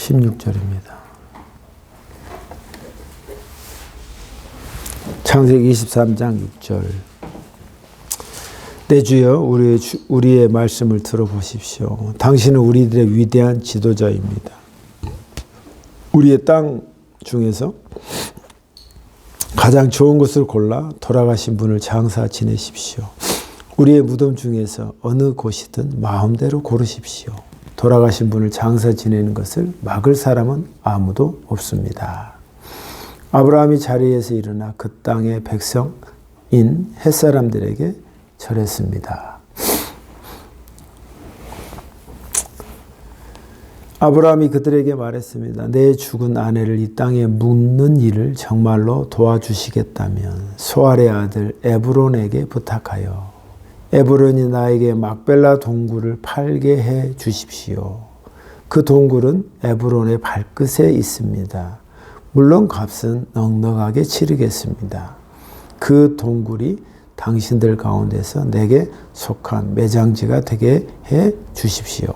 16절입니다. 창세기 23장 6절. 내 주여 우리의 말씀을 들어보십시오. 당신은 우리들의 위대한 지도자입니다. 우리의 땅 중에서 가장 좋은 곳을 골라 돌아가신 분을 장사 지내십시오. 우리의 무덤 중에서 어느 곳이든 마음대로 고르십시오. 돌아가신 분을 장사 지내는 것을 막을 사람은 아무도 없습니다. 아브라함이 자리에서 일어나 그 땅의 백성인 햇사람들에게 절했습니다. 아브라함이 그들에게 말했습니다. 내 죽은 아내를 이 땅에 묻는 일을 정말로 도와주시겠다면 소알의 아들 에브론에게 부탁하여 에브론이 나에게 막벨라 동굴을 팔게 해 주십시오. 그 동굴은 에브론의 발끝에 있습니다. 물론 값은 넉넉하게 치르겠습니다. 그 동굴이 당신들 가운데서 내게 속한 매장지가 되게 해 주십시오.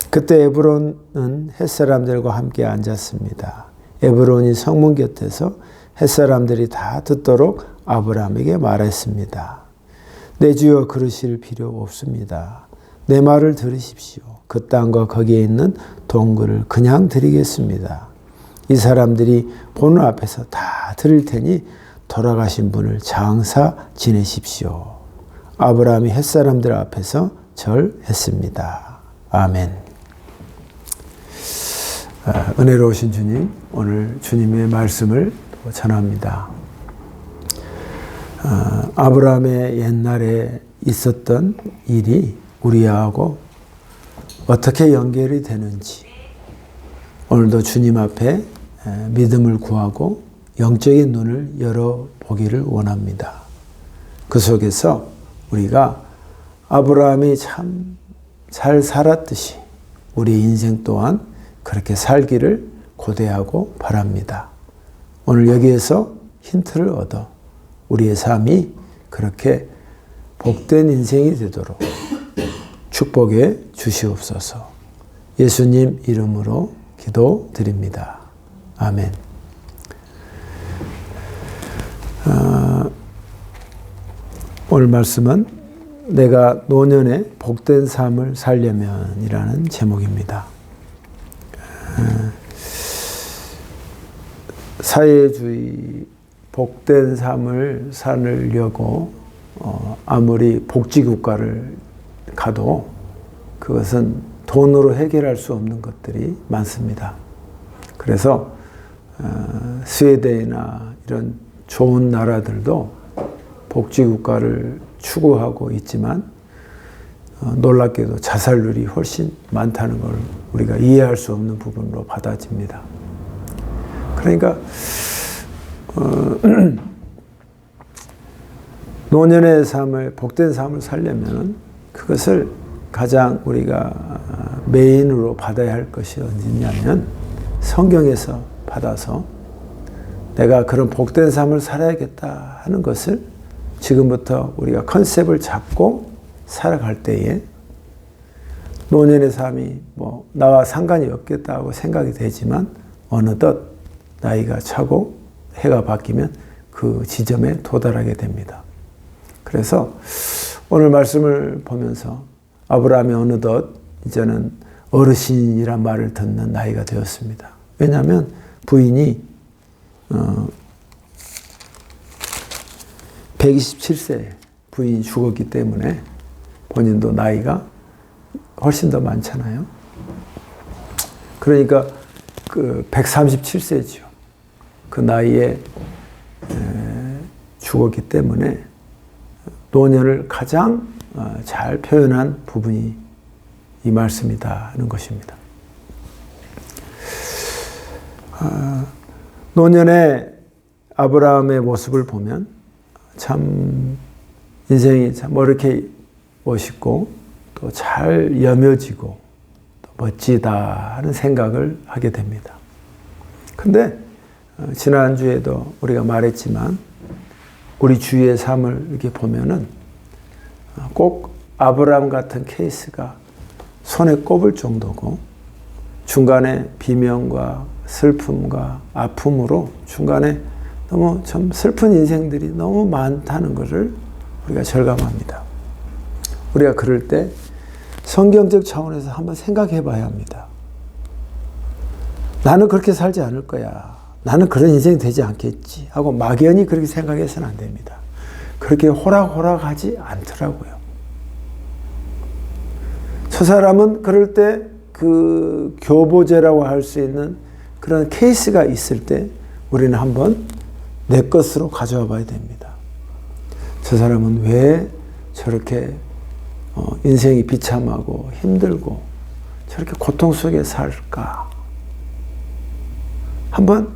그때 에브론은 햇사람들과 함께 앉았습니다. 에브론이 성문 곁에서 햇사람들이 다 듣도록 아브라함에게 말했습니다. 내 주여 그러실 필요 없습니다. 내 말을 들으십시오. 그 땅과 거기에 있는 동굴을 그냥 드리겠습니다. 이 사람들이 보는 앞에서 다 드릴 테니 돌아가신 분을 장사 지내십시오. 아브라함이 햇사람들 앞에서 절했습니다. 아멘. 은혜로우신 주님, 오늘 주님의 말씀을 전합니다. 아브라함의 옛날에 있었던 일이 우리하고 어떻게 연결이 되는지 오늘도 주님 앞에 믿음을 구하고 영적인 눈을 열어보기를 원합니다. 그 속에서 우리가 아브라함이 참 잘 살았듯이 우리 인생 또한 그렇게 살기를 고대하고 바랍니다. 오늘 여기에서 힌트를 얻어 우리의 삶이 그렇게 복된 인생이 되도록 축복해 주시옵소서. 예수님 이름으로 기도드립니다. 아멘. 오늘 말씀은 내가 노년에 복된 삶을 살려면 이라는 제목입니다. 사회주의 복된 삶을 살려고 아무리 복지국가를 가도 그것은 돈으로 해결할 수 없는 것들이 많습니다. 그래서 스웨덴이나 이런 좋은 나라들도 복지국가를 추구하고 있지만 놀랍게도 자살률이 훨씬 많다는 걸 우리가 이해할 수 없는 부분으로 받아집니다. 그러니까 노년의 삶을, 복된 삶을 살려면 그것을 가장 우리가 메인으로 받아야 할 것이 어디냐면 성경에서 받아서 내가 그런 복된 삶을 살아야겠다 하는 것을 지금부터 우리가 컨셉을 잡고 살아갈 때에 노년의 삶이 나와 상관이 없겠다고 생각이 되지만 어느덧 나이가 차고 해가 바뀌면 그 지점에 도달하게 됩니다. 그래서 오늘 말씀을 보면서 아브라함이 어느덧 이제는 어르신이란 말을 듣는 나이가 되었습니다. 왜냐하면 부인이 127세에 부인이 죽었기 때문에 본인도 나이가 훨씬 더 많잖아요. 그러니까 그 137세죠. 그 나이에 죽었기 때문에 노년을 가장 잘 표현한 부분이 이 말씀이다 하는 것입니다. 노년의 아브라함의 모습을 보면 참 인생이 참 이렇게 멋있고 또 잘 여며지고 또 멋지다 하는 생각을 하게 됩니다. 근데 지난주에도 우리가 말했지만 우리 주위의 삶을 이렇게 보면은 꼭 아브라함 같은 케이스가 손에 꼽을 정도고 중간에 비명과 슬픔과 아픔으로 중간에 너무 참 슬픈 인생들이 너무 많다는 것을 우리가 절감합니다. 우리가 그럴 때 성경적 차원에서 한번 생각해 봐야 합니다. 나는 그렇게 살지 않을 거야. 나는 그런 인생이 되지 않겠지 하고 막연히 그렇게 생각해서는 안 됩니다. 그렇게 호락호락하지 않더라고요. 저 사람은 그럴 때 그 교보제라고 할 수 있는 그런 케이스가 있을 때 우리는 한번 내 것으로 가져와 봐야 됩니다. 저 사람은 왜 저렇게 인생이 비참하고 힘들고 저렇게 고통 속에 살까? 한번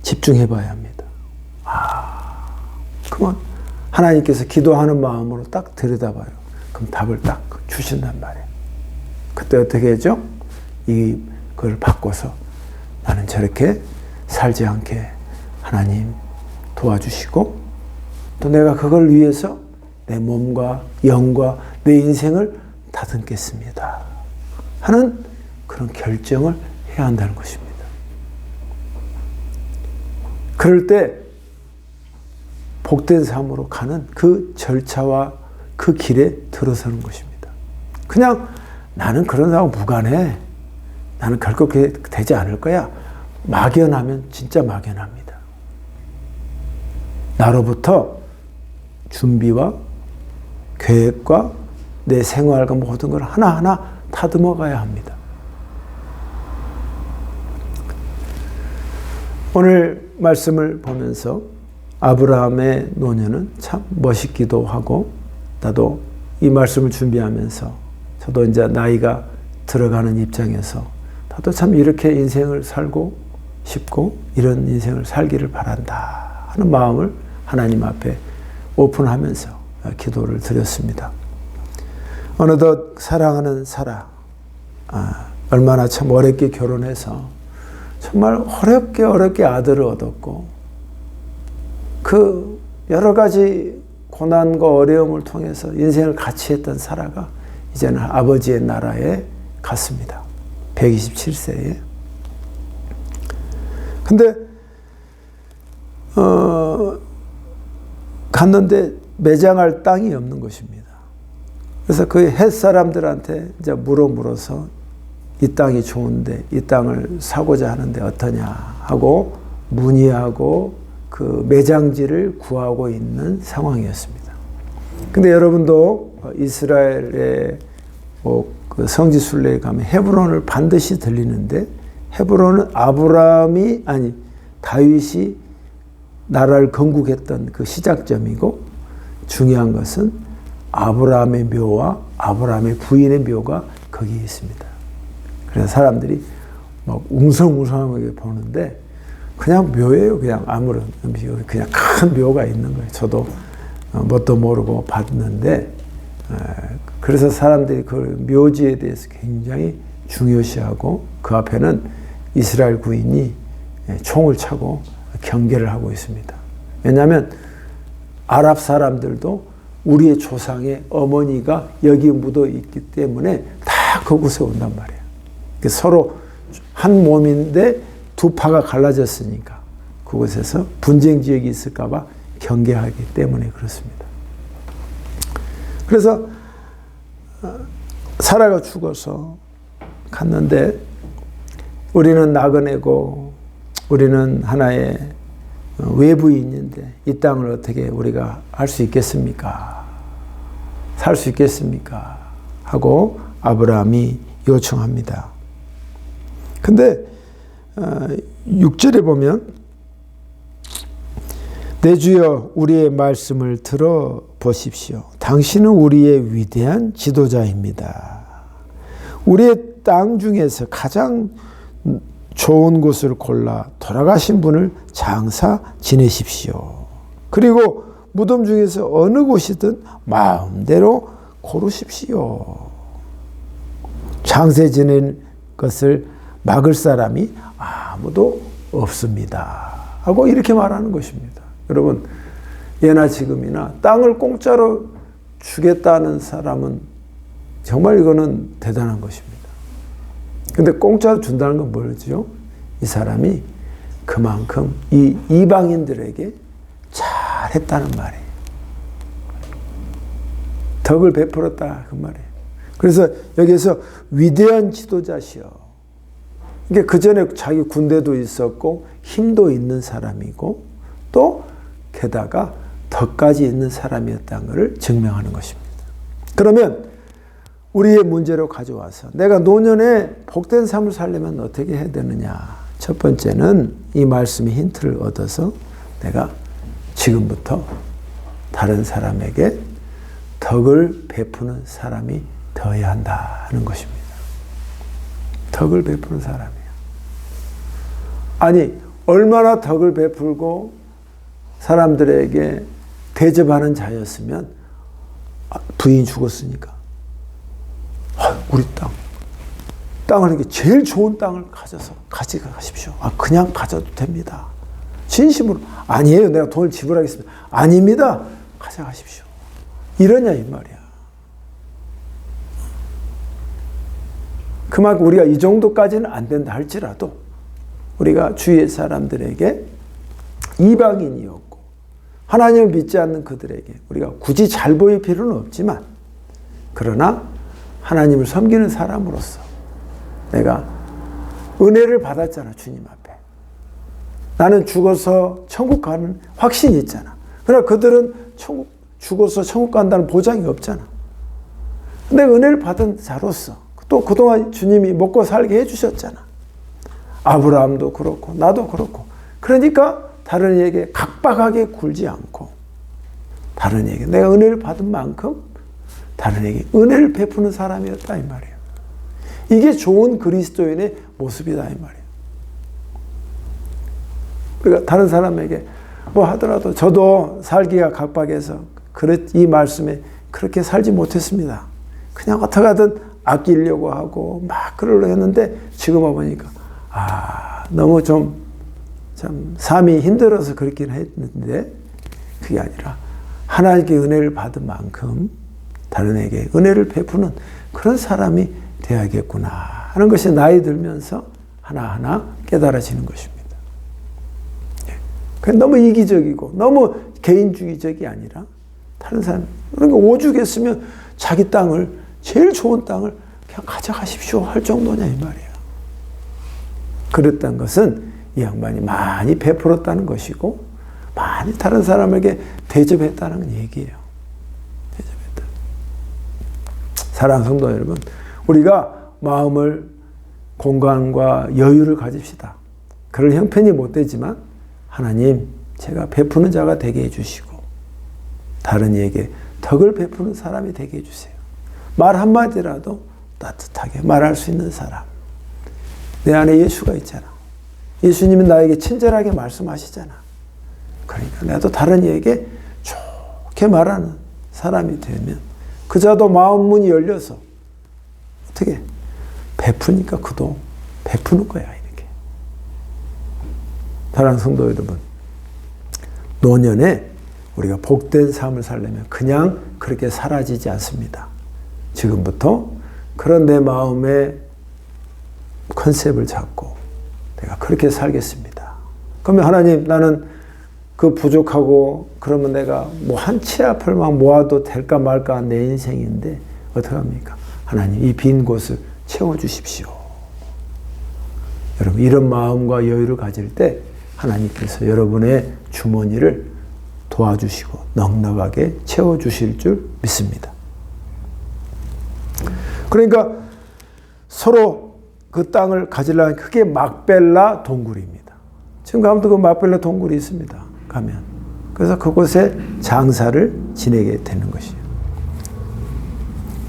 집중해 봐야 합니다. 그러면 하나님께서 기도하는 마음으로 딱 들여다봐요. 그럼 답을 딱 주신단 말이에요. 그때 어떻게 하죠? 이걸 바꿔서 나는 저렇게 살지 않게 하나님 도와주시고 또 내가 그걸 위해서 내 몸과 영과 내 인생을 다듬겠습니다 하는 그런 결정을 해야 한다는 것입니다. 그럴 때 복된 삶으로 가는 그 절차와 그 길에 들어서는 것입니다. 그냥 나는 그런 사람 무관해. 나는 결코 그렇게 되지 않을 거야. 막연하면 진짜 막연합니다. 나로부터 준비와 계획과 내 생활과 모든 걸 하나하나 다듬어 가야 합니다. 오늘 말씀을 보면서 아브라함의 노년은 참 멋있기도 하고 나도 이 말씀을 준비하면서 저도 이제 나이가 들어가는 입장에서 나도 참 이렇게 인생을 살고 싶고 이런 인생을 살기를 바란다 하는 마음을 하나님 앞에 오픈하면서 기도를 드렸습니다. 어느덧 사랑하는 사라, 얼마나 참 어렵게 결혼해서 정말 어렵게 아들을 얻었고 그 여러 가지 고난과 어려움을 통해서 인생을 같이 했던 사라가 이제는 아버지의 나라에 갔습니다. 127세에. 근데 갔는데 매장할 땅이 없는 것입니다. 그래서 그 햇 사람들한테 이제 물어서 이 땅이 좋은데 이 땅을 사고자 하는데 어떠냐 하고 문의하고 그 매장지를 구하고 있는 상황이었습니다. 근데 여러분도 이스라엘의 그 성지 순례에 가면 헤브론을 반드시 들리는데 헤브론은 다윗이 나라를 건국했던 그 시작점이고 중요한 것은 아브라함의 묘와 아브라함의 부인의 묘가 거기에 있습니다. 그래서 사람들이 막 웅성웅성하게 보는데 그냥 묘예요. 그냥 아무런 그냥 큰 묘가 있는 거예요. 저도 뭣도 모르고 봤는데 그래서 사람들이 그 묘지에 대해서 굉장히 중요시하고 그 앞에는 이스라엘 군인이 총을 차고 경계를 하고 있습니다. 왜냐하면 아랍 사람들도 우리의 조상의 어머니가 여기 묻어 있기 때문에 다 그곳에 온단 말이에요. 서로 한 몸인데 두 파가 갈라졌으니까 그곳에서 분쟁 지역이 있을까 봐 경계하기 때문에 그렇습니다. 그래서 사라가 죽어서 갔는데 우리는 나그네고 우리는 하나의 외부인인데 이 땅을 어떻게 우리가 할 수 있겠습니까? 살 수 있겠습니까? 하고 아브라함이 요청합니다. 근데 6절에 보면 내 주여 우리의 말씀을 들어보십시오. 당신은 우리의 위대한 지도자입니다. 우리의 땅 중에서 가장 좋은 곳을 골라 돌아가신 분을 장사 지내십시오. 그리고 무덤 중에서 어느 곳이든 마음대로 고르십시오. 장사 지낼 것을 막을 사람이 아무도 없습니다. 하고 이렇게 말하는 것입니다. 여러분, 예나 지금이나 땅을 공짜로 주겠다는 사람은 정말 이거는 대단한 것입니다. 근데 공짜로 준다는 건 뭐죠? 이 사람이 그만큼 이 이방인들에게 잘했다는 말이에요. 덕을 베풀었다 그 말이에요. 그래서 여기에서 위대한 지도자시여. 이게 그 전에 자기 군대도 있었고 힘도 있는 사람이고 또 게다가 덕까지 있는 사람이었다는 것을 증명하는 것입니다. 그러면 우리의 문제로 가져와서 내가 노년에 복된 삶을 살려면 어떻게 해야 되느냐. 첫 번째는 이 말씀의 힌트를 얻어서 내가 지금부터 다른 사람에게 덕을 베푸는 사람이 되어야 한다는 것입니다. 덕을 베푸는 사람이에요. 아니 얼마나 덕을 베풀고 사람들에게 대접하는 자였으면 부인이 죽었으니까 우리 땅을 이렇게 제일 좋은 땅을 가져가십시오. 그냥 가져도 됩니다. 진심으로 아니에요. 내가 돈을 지불하겠습니다. 아닙니다. 가져가십시오. 이러냐 이 말이야. 그만큼 우리가 이 정도까지는 안 된다 할지라도 우리가 주위의 사람들에게 이방인이었고 하나님을 믿지 않는 그들에게 우리가 굳이 잘 보일 필요는 없지만 그러나 하나님을 섬기는 사람으로서 내가 은혜를 받았잖아. 주님 앞에. 나는 죽어서 천국 가는 확신이 있잖아. 그러나 그들은 죽어서 천국 간다는 보장이 없잖아. 근데 은혜를 받은 자로서 또 그동안 주님이 먹고 살게 해주셨잖아. 아브라함도 그렇고 나도 그렇고. 그러니까 다른 이에게 각박하게 굴지 않고 다른 이에게 내가 은혜를 받은 만큼 다른 이에게 은혜를 베푸는 사람이었다 이 말이에요. 이게 좋은 그리스도인의 모습이다 이 말이에요. 그러니까 다른 사람에게 뭐 하더라도 저도 살기가 각박해서 이 말씀에 그렇게 살지 못했습니다. 그냥 어떻게 하든 아끼려고 하고 막 그러려 했는데 지금 와보니까 너무 참 삶이 힘들어서 그렇긴 했는데 그게 아니라 하나님께 은혜를 받은 만큼 다른 이에게 은혜를 베푸는 그런 사람이 되어야겠구나 하는 것이 나이 들면서 하나하나 깨달아지는 것입니다. 너무 이기적이고 너무 개인주의적이 아니라 다른 사람, 그러니까 오죽했으면 자기 땅을 제일 좋은 땅을 그냥 가져가십시오 할 정도냐 이 말이에요. 그랬던 것은 이 양반이 많이 베풀었다는 것이고 많이 다른 사람에게 대접했다는 얘기예요. 대접했다. 사랑하는 성도 여러분, 우리가 마음을 공간과 여유를 가집시다. 그럴 형편이 못 되지만 하나님 제가 베푸는 자가 되게 해주시고 다른 이에게 덕을 베푸는 사람이 되게 해주세요. 말 한마디라도 따뜻하게 말할 수 있는 사람. 내 안에 예수가 있잖아. 예수님은 나에게 친절하게 말씀하시잖아. 그러니까 나도 다른 이에게 좋게 말하는 사람이 되면 그자도 마음 문이 열려서 어떻게 베푸니까 그도 베푸는 거야 이렇게. 사랑하는 성도 여러분, 노년에 우리가 복된 삶을 살려면 그냥 그렇게 사라지지 않습니다. 지금부터 그런 내 마음의 컨셉을 잡고 내가 그렇게 살겠습니다. 그러면 하나님 나는 그 부족하고 그러면 내가 뭐 한 치 앞을 막 모아도 될까 말까 내 인생인데 어떡합니까? 하나님 이 빈 곳을 채워주십시오. 여러분 이런 마음과 여유를 가질 때 하나님께서 여러분의 주머니를 도와주시고 넉넉하게 채워주실 줄 믿습니다. 그러니까 서로 그 땅을 가지려면 그게 막벨라 동굴입니다. 지금 가면 그 막벨라 동굴이 있습니다. 가면. 그래서 그곳에 장사를 지내게 되는 것이에요.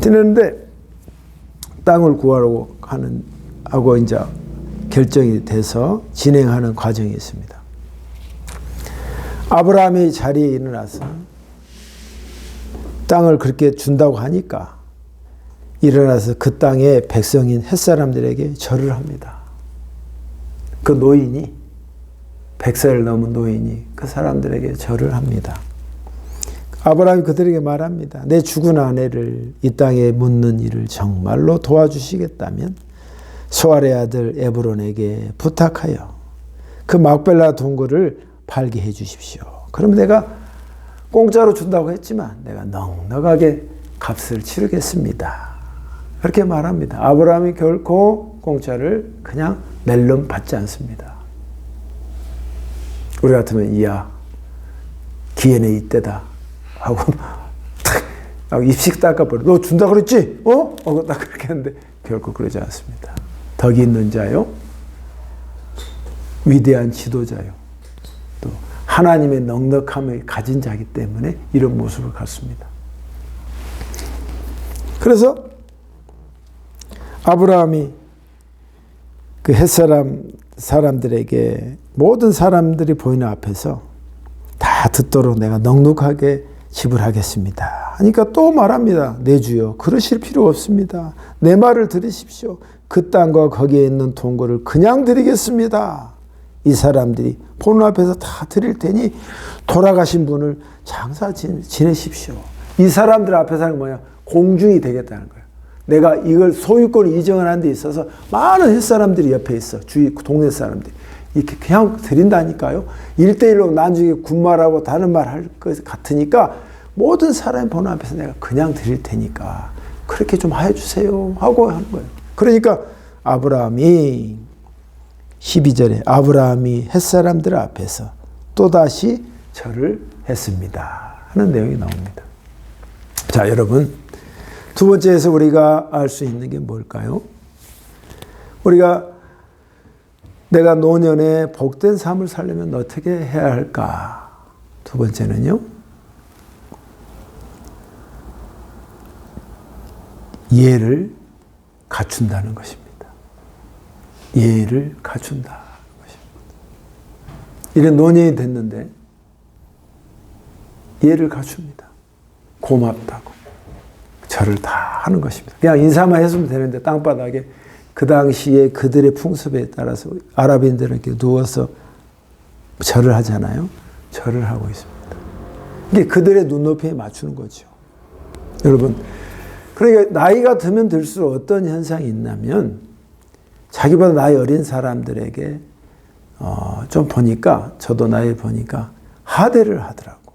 지내는데 땅을 구하려고 하고 이제 결정이 돼서 진행하는 과정이 있습니다. 아브라함이 자리에 일어나서 땅을 그렇게 준다고 하니까 일어나서 그 땅의 백성인 햇사람들에게 절을 합니다. 그 노인이 100살을 넘은 노인이 그 사람들에게 절을 합니다. 아브라함이 그들에게 말합니다. 내 죽은 아내를 이 땅에 묻는 일을 정말로 도와주시겠다면 소알의 아들 에브론에게 부탁하여 그 막벨라 동굴을 팔게 해 주십시오. 그럼 내가 공짜로 준다고 했지만 내가 넉넉하게 값을 치르겠습니다. 그렇게 말합니다. 아브라함이 결코 공짜를 그냥 낼름 받지 않습니다. 우리 같으면 이야 기회는 이때다 하고 탁 입식 닦아버려. 너 준다 그랬지? 딱 그렇게 하는데 결코 그러지 않습니다. 덕이 있는 자요, 위대한 지도자요, 또 하나님의 넉넉함을 가진 자이기 때문에 이런 모습을 갖습니다. 그래서 아브라함이 그 햇사람 사람들에게 모든 사람들이 보이는 앞에서 다 듣도록 내가 넉넉하게 지불하겠습니다. 하니까 또 말합니다. 내 주여 그러실 필요 없습니다. 내 말을 들으십시오. 그 땅과 거기에 있는 동굴을 그냥 드리겠습니다. 이 사람들이 보는 앞에서 다 드릴 테니 돌아가신 분을 장사 지내십시오. 이 사람들 앞에서 하는 뭐야? 공중이 되겠다는 거예요. 내가 이걸 소유권을 이정을 하는 데 있어서 많은 햇사람들이 옆에 있어. 주위 동네 사람들이. 이렇게 그냥 드린다니까요. 1대1로 나중에 군말하고 다른 말 할 것 같으니까 모든 사람이 보는 앞에서 내가 그냥 드릴 테니까 그렇게 좀 해주세요 하고 하는 거예요. 그러니까 아브라함이 12절에 아브라함이 햇사람들 앞에서 또다시 절을 했습니다 하는 내용이 나옵니다. 자, 여러분, 두 번째에서 우리가 알 수 있는 게 뭘까요? 우리가 내가 노년에 복된 삶을 살려면 어떻게 해야 할까? 두 번째는요, 예를 갖춘다는 것입니다. 예를 갖춘다는 것입니다. 이런 노년이 됐는데 예를 갖춥니다. 고맙다고 절을 다 하는 것입니다. 그냥 인사만 했으면 되는데 땅바닥에 그 당시에 그들의 풍습에 따라서 아랍인들은 이렇게 누워서 절을 하잖아요. 절을 하고 있습니다. 이게 그들의 눈높이에 맞추는 거죠. 여러분, 그러니까 나이가 들면 들수록 어떤 현상이 있냐면 자기보다 나이 어린 사람들에게 좀 보니까, 저도 나이 보니까 하대를 하더라고.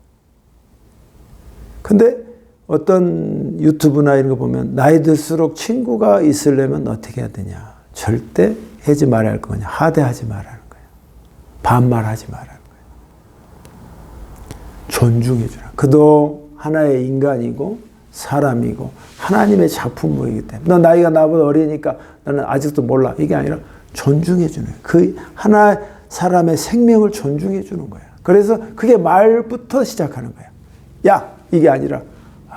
근데 어떤 유튜브나 이런 거 보면 나이 들수록 친구가 있으려면 어떻게 해야 되냐. 절대 하지 말아야 할 거냐. 하대하지 말라는 거예요. 반말하지 말라는 거예요. 존중해 주라. 그도 하나의 인간이고 사람이고 하나님의 작품이기 때문에 너 나이가 나보다 어리니까 나는 아직도 몰라. 이게 아니라 존중해 주는 거예요. 그 하나의 사람의 생명을 존중해 주는 거예요. 그래서 그게 말부터 시작하는 거예요. 야, 이게 아니라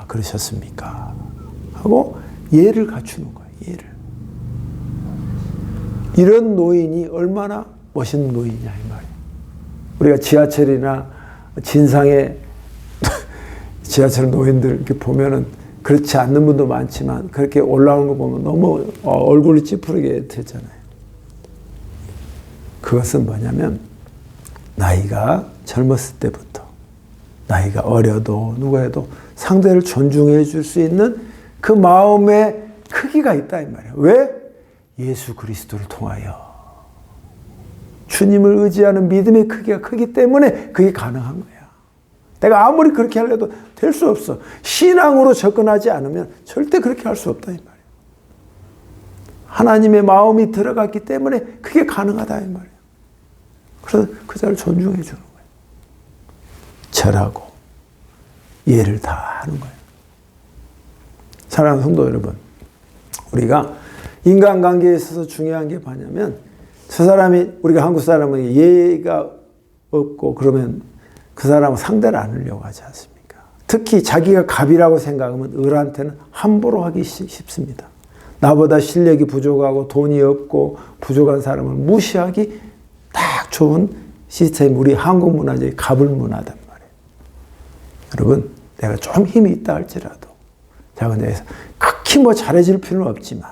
그러셨습니까? 하고 예를 갖추는 거예요. 예를. 이런 노인이 얼마나 멋있는 노인이냐 이 말이에요. 우리가 지하철이나 진상에 지하철 노인들 이렇게 보면은 그렇지 않는 분도 많지만 그렇게 올라오는 거 보면 너무 얼굴이 찌푸리게 되잖아요. 그것은 뭐냐면 나이가 젊었을 때부터 나이가 어려도 누가 해도 상대를 존중해 줄 수 있는 그 마음의 크기가 있다 이 말이에요. 왜? 예수 그리스도를 통하여 주님을 의지하는 믿음의 크기가 크기 때문에 그게 가능한 거야. 내가 아무리 그렇게 하려도 될 수 없어. 신앙으로 접근하지 않으면 절대 그렇게 할 수 없다 이 말이에요. 하나님의 마음이 들어갔기 때문에 그게 가능하다 이 말이에요. 그래서 그 자를 존중해 주는 거예요. 절하고 예를 다 하는 거예요. 사랑하는 성도 여러분, 우리가 인간관계에 있어서 중요한 게 뭐냐면 저 사람이, 우리가 한국 사람은 예의가 없고 그러면 그 사람은 상대를 안 하려고 하지 않습니까? 특히 자기가 갑이라고 생각하면 을한테는 함부로 하기 쉽습니다. 나보다 실력이 부족하고 돈이 없고 부족한 사람을 무시하기 딱 좋은 시스템이 우리 한국 문화적인 갑을 문화단 말이에요. 여러분, 내가 좀 힘이 있다 할지라도 작은 데에서 극히 뭐 잘해질 필요는 없지만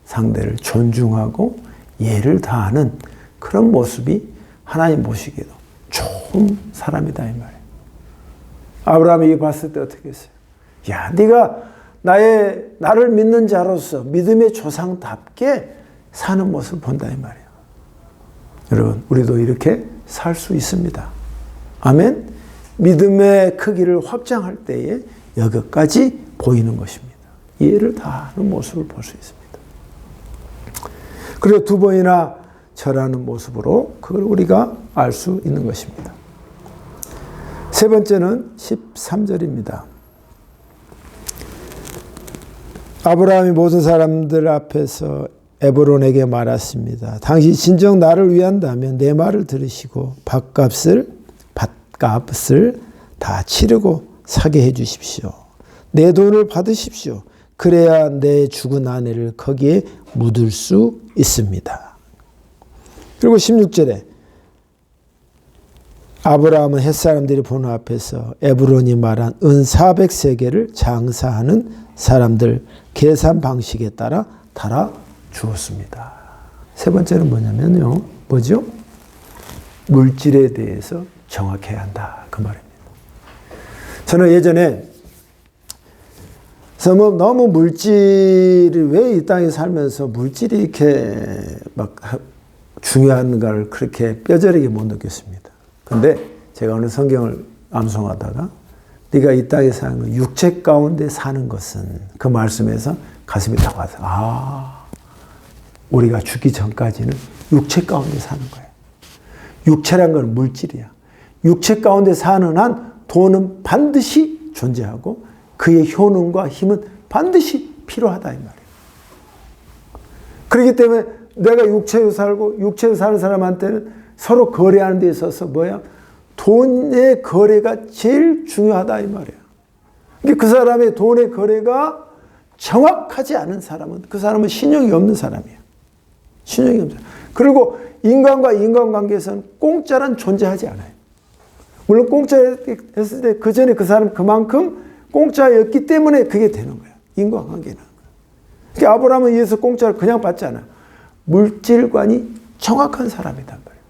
상대를 존중하고 예를 다하는 그런 모습이 하나님 보시기에도 좋은 사람이다 이 말이에요. 아브라함이 이거 봤을 때 어떻게 했어요? 야, 네가 나를 믿는 자로서 믿음의 조상답게 사는 모습을 본다 이 말이에요. 여러분, 우리도 이렇게 살 수 있습니다. 아멘. 믿음의 크기를 확장할 때에 여기까지 보이는 것입니다. 이해를 다하는 모습을 볼 수 있습니다. 그리고 두 번이나 절하는 모습으로 그걸 우리가 알 수 있는 것입니다. 세 번째는 13절입니다. 아브라함이 모든 사람들 앞에서 에브론에게 말했습니다. 당신 진정 나를 위한다면 내 말을 들으시고 밭값을 다 치르고 사게 해 주십시오. 내 돈을 받으십시오. 그래야 내 죽은 아내를 거기에 묻을 수 있습니다. 그리고 16절에 아브라함은 햇사람들이 보는 앞에서 에브론이 말한 은 400세겔을 장사하는 사람들 계산 방식에 따라 달아 주었습니다. 세 번째는 뭐냐면요. 뭐죠? 물질에 대해서 정확해야 한다. 그 말입니다. 저는 예전에 너무 물질이 왜 이 땅에 살면서 물질이 이렇게 막 중요한가를 그렇게 뼈저리게 못 느꼈습니다. 근데 제가 어느 성경을 암송하다가 네가 이 땅에 사는 건 육체 가운데 사는 것은 그 말씀에서 가슴이 딱 와서 우리가 죽기 전까지는 육체 가운데 사는 거예요. 육체란 건 물질이야. 육체 가운데 사는 한 돈은 반드시 존재하고 그의 효능과 힘은 반드시 필요하다 이 말이에요. 그렇기 때문에 내가 육체로 살고 육체로 사는 사람한테는 서로 거래하는 데 있어서 돈의 거래가 제일 중요하다 이 말이에요. 그 사람의 돈의 거래가 정확하지 않은 사람은 그 사람은 신용이 없는 사람이에요. 신용이 없는 사람. 그리고 인간과 인간관계에서는 공짜란 존재하지 않아요. 물론 공짜였을 때 그 전에 그 사람 그만큼 공짜였기 때문에 그게 되는 거예요. 인간관계는. 그러니까 아브라함은 이에서 공짜를 그냥 받지 않아요. 물질관이 정확한 사람이란 말이에요.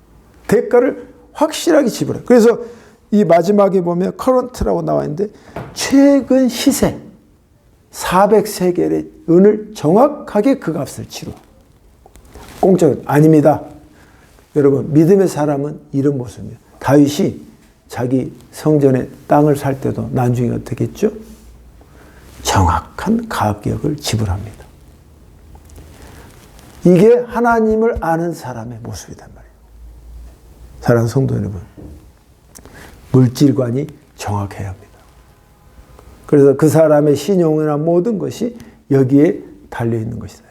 대가를 확실하게 지불해요. 그래서 이 마지막에 보면 커런트라고 나와 있는데 최근 시세 400세겔의 은을 정확하게 그 값을 치루. 공짜 아닙니다. 여러분 믿음의 사람은 이런 모습이에요. 다윗이 자기 성전에 땅을 살 때도 나중에 어떻게 했죠? 정확한 가격을 지불합니다. 이게 하나님을 아는 사람의 모습이란 말이에요. 사랑하는 성도 여러분, 물질관이 정확해야 합니다. 그래서 그 사람의 신용이나 모든 것이 여기에 달려있는 것이다.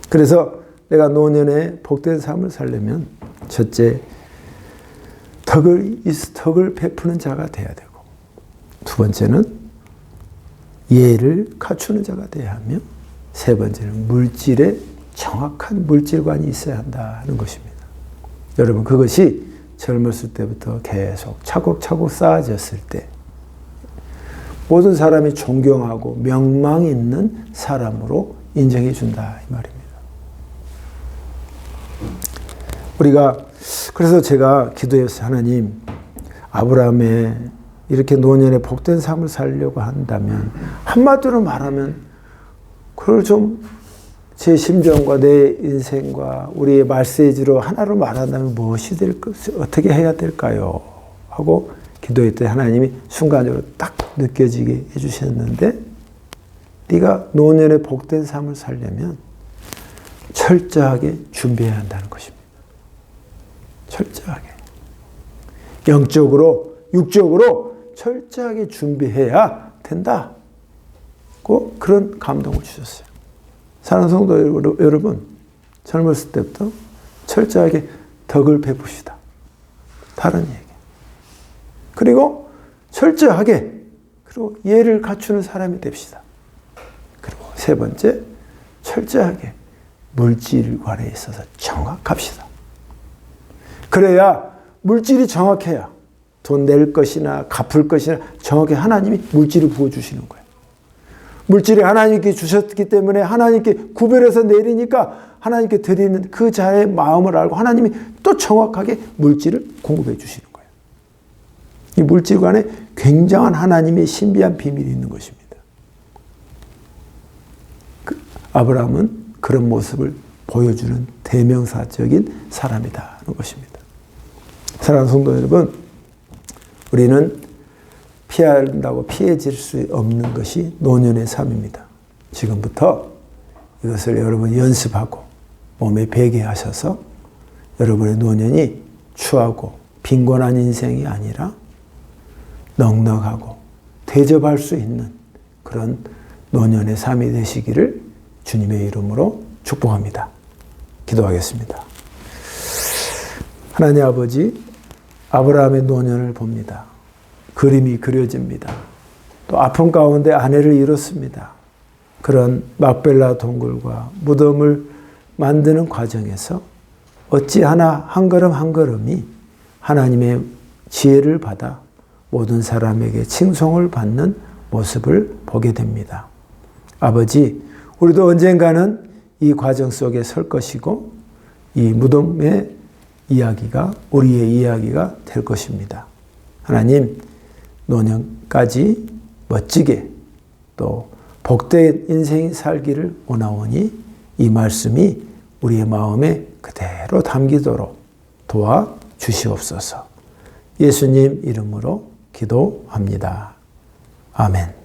그래서 내가 노년에 복된 삶을 살려면 첫째, 덕을 베푸는 자가 돼야 되고 두 번째는 예를 갖추는 자가 돼야 하며 세 번째는 물질에 정확한 물질관이 있어야 한다는 것입니다. 여러분 그것이 젊었을 때부터 계속 차곡차곡 쌓아졌을 때 모든 사람이 존경하고 명망 있는 사람으로 인정해 준다 이 말입니다. 우리가 그래서 제가 기도해서 하나님 아브라함의 이렇게 노년에 복된 삶을 살려고 한다면 한마디로 말하면 그걸 좀 제 심정과 내 인생과 우리의 메시지로 하나로 말한다면 무엇이 어떻게 해야 될까요? 하고 기도했더니 하나님이 순간적으로 딱 느껴지게 해주셨는데 네가 노년에 복된 삶을 살려면 철저하게 준비해야 한다는 것입니다. 철저하게. 영적으로, 육적으로 철저하게 준비해야 된다. 그런 감동을 주셨어요. 사랑하는 성도 여러분, 젊었을 때부터 철저하게 덕을 베푸시다. 다른 얘기. 그리고 철저하게, 그리고 예를 갖추는 사람이 됩시다. 그리고 세 번째, 철저하게 물질관에 있어서 정확합시다. 그래야 물질이 정확해야 돈 낼 것이나 갚을 것이나 정확히 하나님이 물질을 부어주시는 거예요. 물질이 하나님께 주셨기 때문에 하나님께 구별해서 내리니까 하나님께 드리는 그 자의 마음을 알고 하나님이 또 정확하게 물질을 공급해 주시는 거예요. 이 물질관에 굉장한 하나님의 신비한 비밀이 있는 것입니다. 아브라함은 그런 모습을 보여주는 대명사적인 사람이다는 것입니다. 사랑하는 성도 여러분, 우리는 피한다고 피해질 수 없는 것이 노년의 삶입니다. 지금부터 이것을 여러분이 연습하고 몸에 배게 하셔서 여러분의 노년이 추하고 빈곤한 인생이 아니라 넉넉하고 대접할 수 있는 그런 노년의 삶이 되시기를 주님의 이름으로 축복합니다. 기도하겠습니다. 하나님 아버지, 아브라함의 노년을 봅니다. 그림이 그려집니다. 또 아픔 가운데 아내를 잃었습니다. 그런 막벨라 동굴과 무덤을 만드는 과정에서 어찌 하나 한 걸음 한 걸음이 하나님의 지혜를 받아 모든 사람에게 칭송을 받는 모습을 보게 됩니다. 아버지, 우리도 언젠가는 이 과정 속에 설 것이고 이 무덤의 이야기가 우리의 이야기가 될 것입니다. 하나님, 노년까지 멋지게 또 복된 인생이 살기를 원하오니 이 말씀이 우리의 마음에 그대로 담기도록 도와주시옵소서. 예수님 이름으로 기도합니다. 아멘.